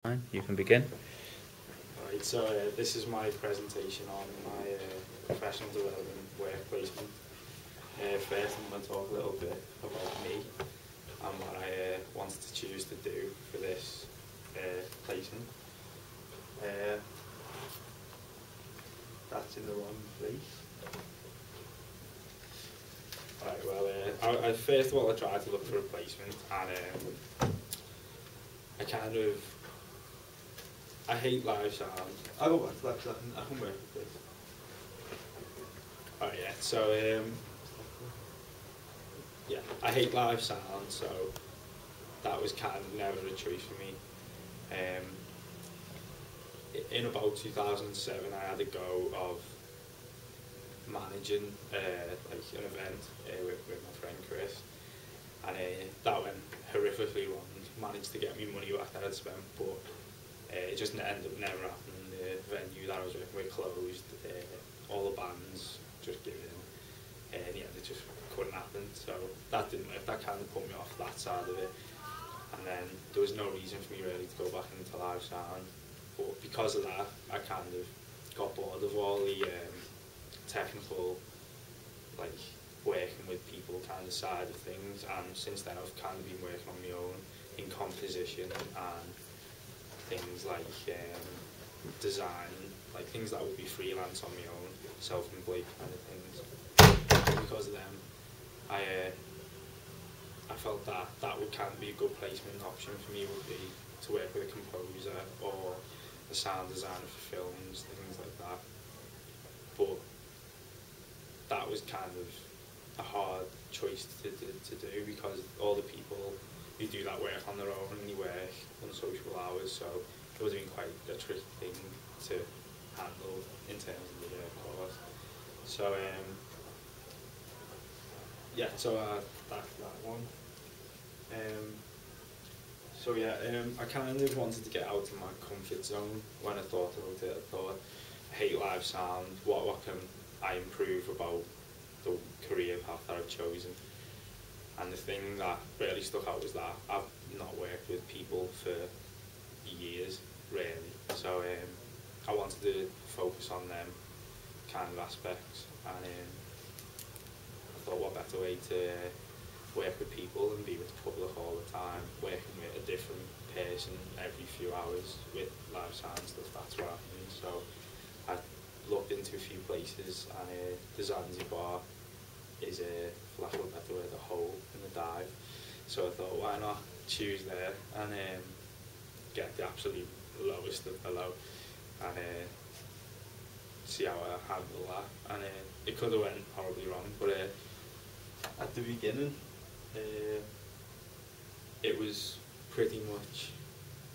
Fine, you can begin. Right, so this is my presentation on my professional development work placement. First I'm going to talk a little bit about me and what I wanted to choose to do for this placement. That's in the wrong place. Right, well, I first of all I tried to look for a placement, and I hate live sound. I'll go back to that because I can work with this. Oh yeah, so yeah, I hate live sound, so that was kind of never a choice for me. In about 2007, I had a go of managing like an event with my friend Chris, and that went horrifically wrong. Managed to get me money back that I'd spent, but it just ended up never happening. The venue that I was working with closed, all the bands just gave in, and yeah, it just couldn't happen. So that didn't work. That kind of put me off that side of it. And then there was no reason for me really to go back into live sound. But because of that, I kind of got bored of all the technical, like working with people kind of side of things. And since then, I've kind of been working on my own in composition and things like design, like things that would be freelance on my own, self-employed kind of things. Because of them, I felt that that would kind of be a good placement option for me, would be to work with a composer or a sound designer for films, things like that. But that was kind of a hard choice to do because all the people who do that work on their own and they work unsociable hours, so it would have been quite a tricky thing to handle in terms of the course. So yeah, so that one. So yeah, I kind of wanted to get out of my comfort zone when I thought about it. I thought, I hate live sound, what can I improve about the career path that I've chosen? And the thing that really stuck out was that I've not worked with people for years, really. So I wanted to focus on them kind of aspects, and I thought what better way to work with people and be with the public all the time, working with a different person every few hours with live sound stuff, that's what happened. So I looked into a few places, and the Zanzibar is, for lack of a better word, a hole in the dive. So I thought, why not choose there and get the absolute lowest of the low, and see how I handle that. And it could have went horribly wrong, but at the beginning, it was pretty much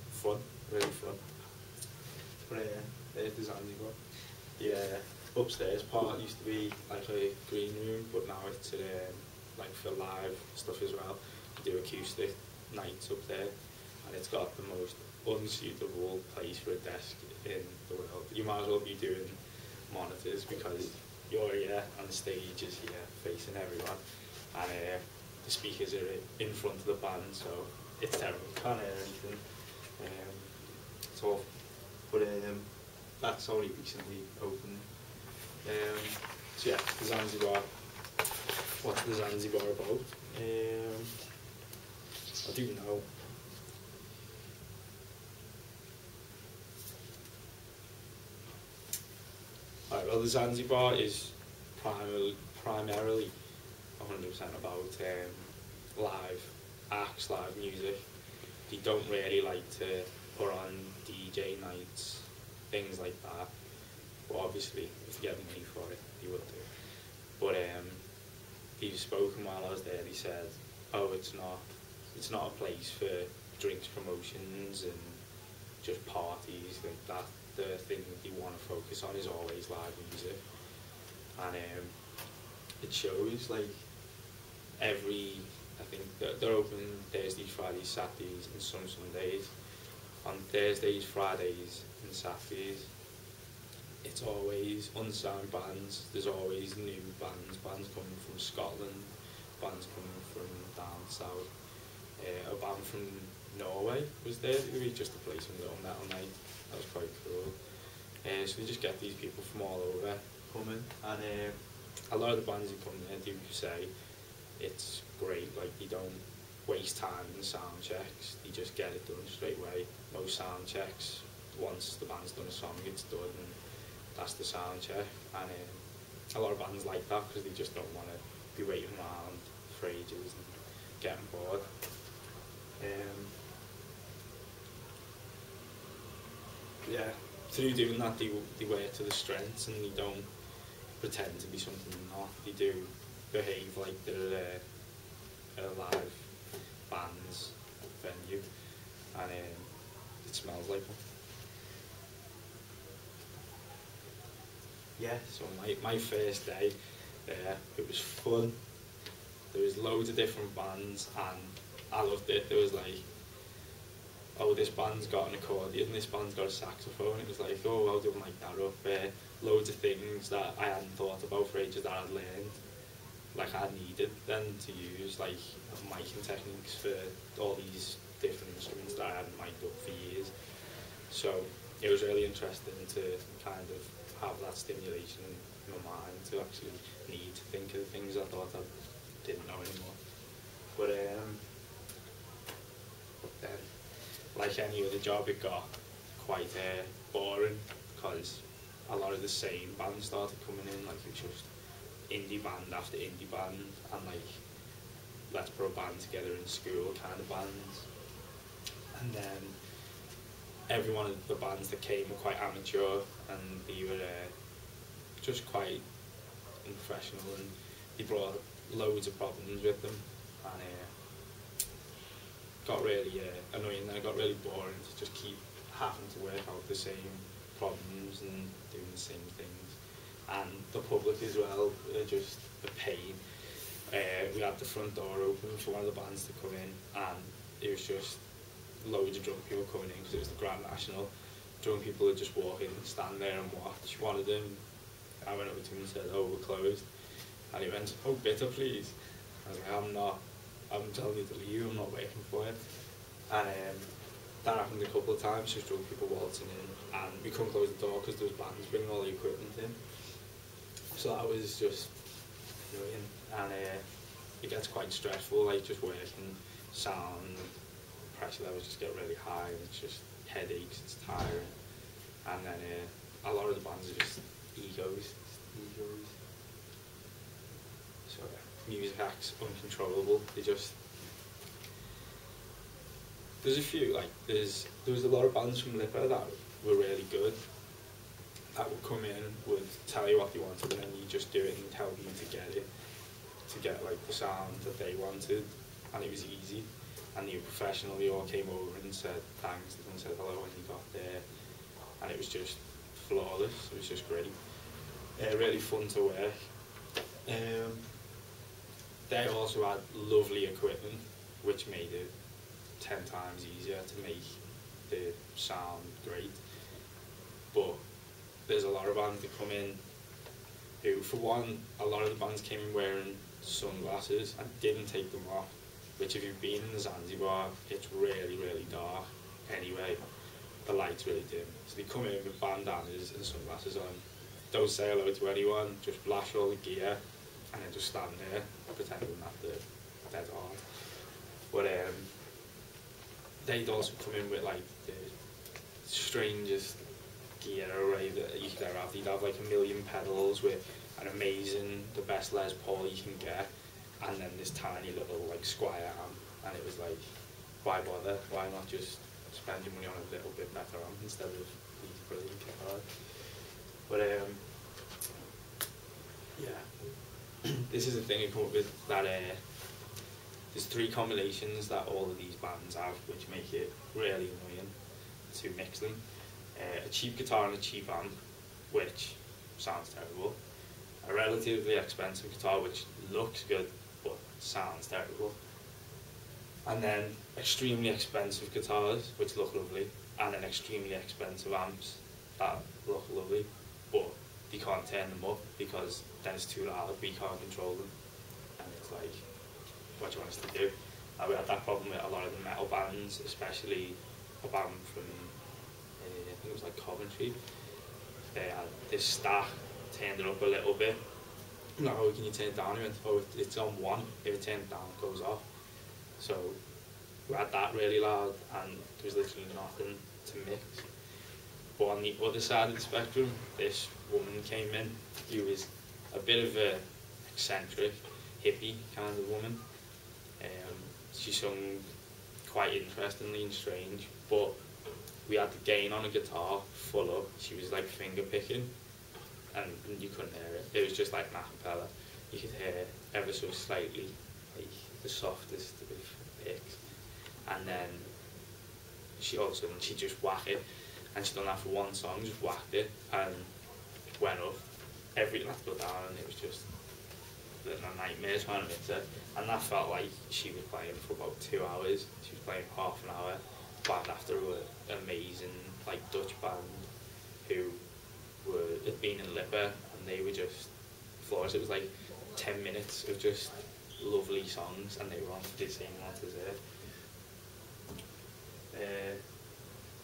fun, really fun. But there's the Zanzibar. Yeah, upstairs part used to be like a green room, but now it's like for live stuff as well. You do acoustic nights up there, and it's got the most unsuitable place for a desk in the world. You might as well be doing monitors because you're here and the stage is here facing everyone, and the speakers are in front of the band, so it's terrible. Can't hear anything. It's awful. But that's only recently opened. So yeah, the Zanzibar. What's the Zanzibar about? I do know. Right, well, the Zanzibar is primarily 100% about live acts, live music. They don't really like to put on DJ nights, things like that. But obviously, if you get money for it, you would do. But they've spoken while I was there. They said, "Oh, it's not a place for drinks promotions and just parties like that. The thing that they want to focus on is always live music." And it shows, like, I think they're open Thursdays, Fridays, Saturdays, and some Sundays. On Thursdays, Fridays, and Saturdays, it's always unsigned bands. There's always new bands coming from Scotland, bands coming from down south, a band from Norway was there. It was just to play some little metal night. That was quite cool. So they just get these people from all over coming, and a lot of the bands who come there do say it's great. Like, they don't waste time in sound checks. They just get it done straight away. Most sound checks, once the band's done a song, it's done, and that's the sound check. And a lot of bands like that because they just don't want to be waiting around for ages and getting bored. Yeah, through doing that, they work to the strengths, and they don't pretend to be something they're not. They do behave like they're a live band's venue, and it smells like them. Yeah, so my first day there, it was fun. There was loads of different bands, and I loved it. There was like, oh, this band's got an accordion, this band's got a saxophone. It was like, oh, I'll do like that up. Loads of things that I hadn't thought about for ages that I'd learned, like I needed then to use, like miking techniques for all these different instruments that I hadn't mic'd up for years. So it was really interesting to kind of have that stimulation in my mind to actually need to think of the things I thought I didn't know anymore. But then, like any other job, it got quite boring because a lot of the same bands started coming in. Like, it was just indie band after indie band, and like, let's put a band together in school kind of bands. And then every one of the bands that came were quite amateur, and they were just quite unprofessional, and they brought loads of problems with them, and got really annoying, and it got really boring to just keep having to work out the same problems and doing the same things. And the public as well are just a pain. We had the front door open for one of the bands to come in, and it was just loads of drunk people coming in because it was the Grand National. Drunk people would just walk in and stand there and watch. One of them, I went over to him and said, oh, we're closed. And he went, oh, bitter, please. I was like, I'm telling you to leave, I'm not waiting for it. And that happened a couple of times, just drunk people waltzing in, and we couldn't close the door because there was bands bringing all the equipment in. So that was just annoying, and it gets quite stressful, like just working, sound, pressure levels just get really high, and it's just headaches, it's tiring. And then a lot of the bands are just egos. So music acts uncontrollable. There's a few, like there was a lot of bands from Lipa that were really good, that would come in, would tell you what they wanted, and then you just do it and help them to get like the sound that they wanted, and it was easy. And they were professional. They all came over and said thanks and said hello when you got there, and it was just flawless. It was just great. Really fun to work. They also had lovely equipment, which made it 10 times easier to make the sound great. But there's a lot of bands that come in who, for one, a lot of the bands came in wearing sunglasses and didn't take them off, which if you've been in Zanzibar, it's really, really dark anyway. The light's really dim. So they come in with bandanas and sunglasses on, don't say hello to anyone, just flash all the gear, and then just stand there pretending that they're dead on. But they'd also come in with like the strangest gear array that you could ever have. They'd have like 1 million pedals with an amazing, the best Les Paul you can get, and then this tiny little like Squire amp, and it was like, why bother? Why not just spend your money on a little bit better amp instead of these brilliant guitars? But yeah, this is the thing I come up with, that there's 3 combinations that all of these bands have, which make it really annoying to mix them. A cheap guitar and a cheap amp, which sounds terrible. A relatively expensive guitar, which looks good, but sounds terrible. And then extremely expensive guitars, which look lovely, and then extremely expensive amps that look lovely, but you can't turn them up because then it's too loud, we can't control them. And it's like, what do you want us to do? We had that problem with a lot of the metal bands, especially a band from, I think it was like Coventry. They had this stack, turned it up a little bit. No, how can you turn it down? He went, oh, it's on 1. If it turns down, it goes off. So we had that really loud, and there was literally nothing to mix. But on the other side of the spectrum, this woman came in who was a bit of a eccentric, hippie kind of woman. She sung quite interestingly and strange, but we had the gain on a guitar full up. She was like finger picking, and you couldn't hear it. It was just like an acapella. You could hear ever so slightly, like the softest of picks. And then she all of a sudden she just whacked it, and she done that for one song, just whacked it, and it went up. Everything had to go down, and it was just a nightmare trying to mix it. And that felt like she was playing for about 2 hours. She was playing half an hour. Band after an amazing like Dutch band who had been in Lippe, and they were just flawless. It was like 10 minutes of just lovely songs, and they were on for the same amount as it.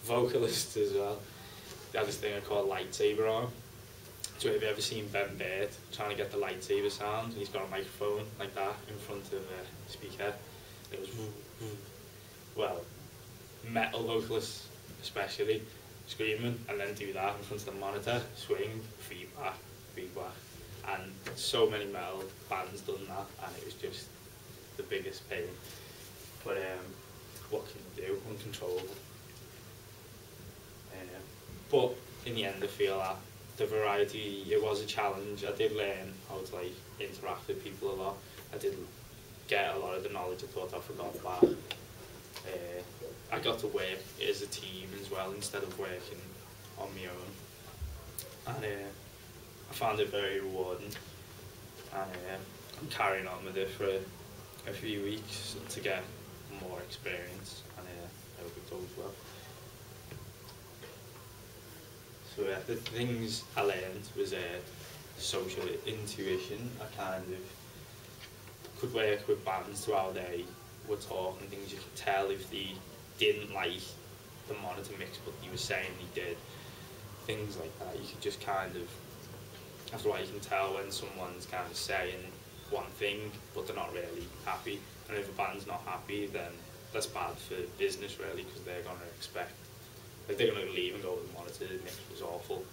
Vocalists as well. They had this thing I call lightsaber arm. So have you ever seen Ben Baird trying to get the lightsaber sound? And he's got a microphone like that in front of a speaker. It was well, metal vocalists especially, screaming and then do that in front of the monitor, swing, feedback, and so many metal bands done that, and it was just the biggest pain. But what can you do? Uncontrollable. But in the end, I feel that the variety, it was a challenge. I did learn how to like interact with people a lot. I did get a lot of the knowledge I thought I forgot back. I got to work as a team as well instead of working on my own, and I found it very rewarding, and I'm carrying on with it for a few weeks to get more experience, and I hope it goes well. So the things I learned was social intuition. I kind of could work with bands to how they were talking things. You could tell if they didn't like the monitor mix, but they were saying they did. Things like that. You could just kind of, after a while you can tell when someone's kind of saying one thing, but they're not really happy. And if a band's not happy, then that's bad for business really, because they're going to expect, like they're going to leave and go, the monitor mix was awful.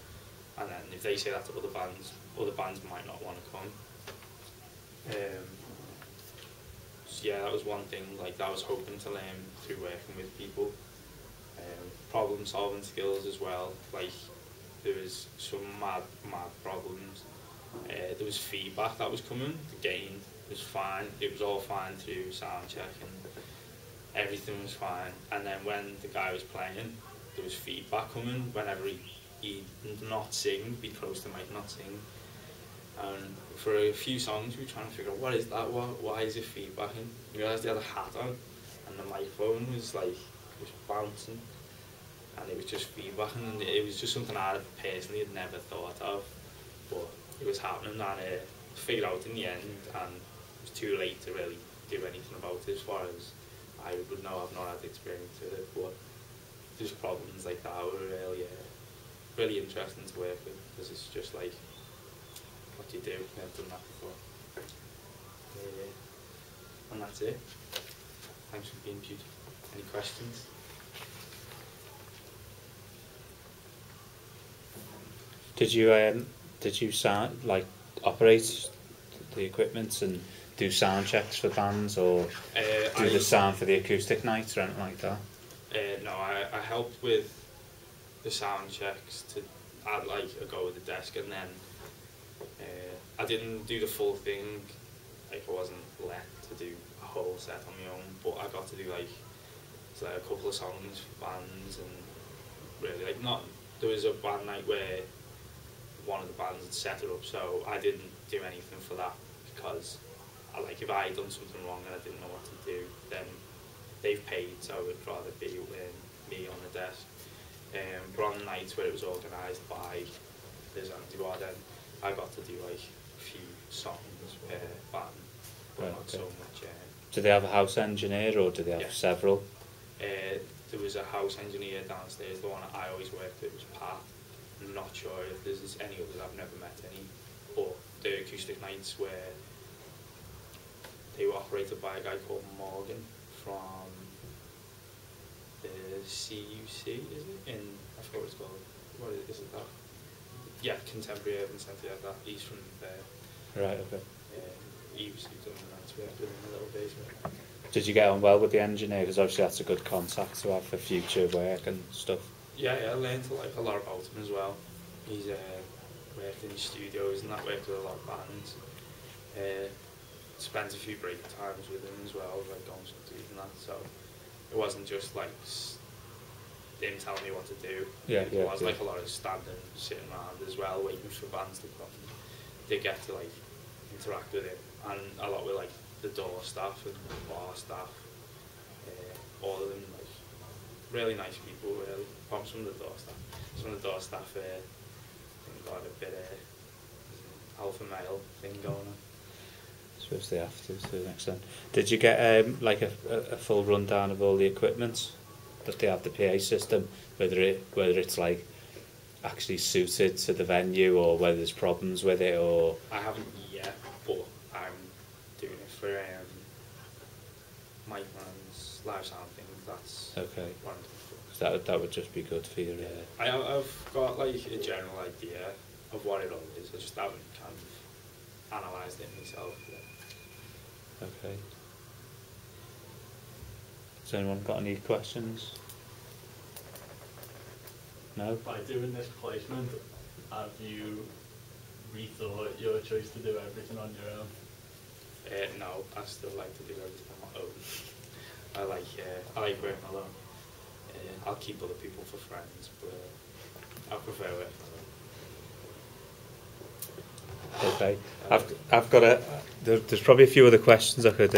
And then if they say that to other bands might not want to come. So yeah, that was one thing like I was hoping to learn through working with people. Problem solving skills as well. Like there was some mad problems. There was feedback that was coming. The gain was fine. It was all fine through sound check and everything was fine. And then when the guy was playing, there was feedback coming whenever he'd not sing, be close to the mic, not sing. And for a few songs we were trying to figure out what is that, why is it feedbacking? We realised he had a hat on and the microphone was like, it was bouncing and it was just feedbacking, and it was just something I personally had never thought of, but it was happening, and I figured out in the end, and it was too late to really do anything about it as far as I would know. I've not had experience with it, but just problems like that were really, really interesting to work with, because it's just like, what do you do? I've done that before. And that's it. Thanks for being beautiful. Any questions? Did you sound like operate the equipment and do sound checks for bands, or do the sound for the acoustic nights or anything like that? No, I helped with the sound checks to add like a go with the desk, and then I didn't do the full thing. Like I wasn't let to do a whole set on my own, but I got to do like a couple of songs for bands, and really like not. There was a band night where one of the bands had set it up, so I didn't do anything for that, because if I had done something wrong and I didn't know what to do, then they've paid, so I would rather be me on the desk. But on the nights where it was organised by the Zanzibar, then I got to do like a few songs per band, but not so much Do they have a house engineer or do they have several? There was a house engineer downstairs. The one I always worked with was Pat. I'm not sure if there's any others. I've never met any. But the acoustic nights they were operated by a guy called Morgan from the CUC, is it? I forgot what it's called. What is it that? Yeah, Contemporary Urban Centre, yeah, that. He's from there. Right, okay. He was doing the nights work with him in a little basement. Did you get on well with the engineer? Because obviously that's a good contact to have for future work and stuff. Yeah, I learned a lot about him as well. He's worked in studios and that, worked with a lot of bands. Spent a few break times with him as well, like going to do and that. So it wasn't just like him telling me what to do. It was like a lot of standing, sitting around as well, waiting for bands to come. They get to like interact with him, and a lot with like the door staff and the bar staff. All of them like really nice people, really. Apart from the door staff. Some of the door staff got a bit alpha male thing going on. I suppose they have to an extent. Did you get like a full rundown of all the equipment? That they have the PA system, whether it's like actually suited to the venue or whether there's problems with it, or I haven't yet, but I'm doing it for Mike Man's live sound thing. That's okay. What I'm doing. That would just be good for you. I've got like a general idea of what it all is. I just haven't kind of analysed it myself yet. Okay. Has anyone got any questions? No? By doing this placement, have you rethought your choice to do everything on your own? No, I still like to do everything on my own. I like working alone. I'll keep other people for friends, but I prefer working alone. Okay. I've got there's probably a few other questions I could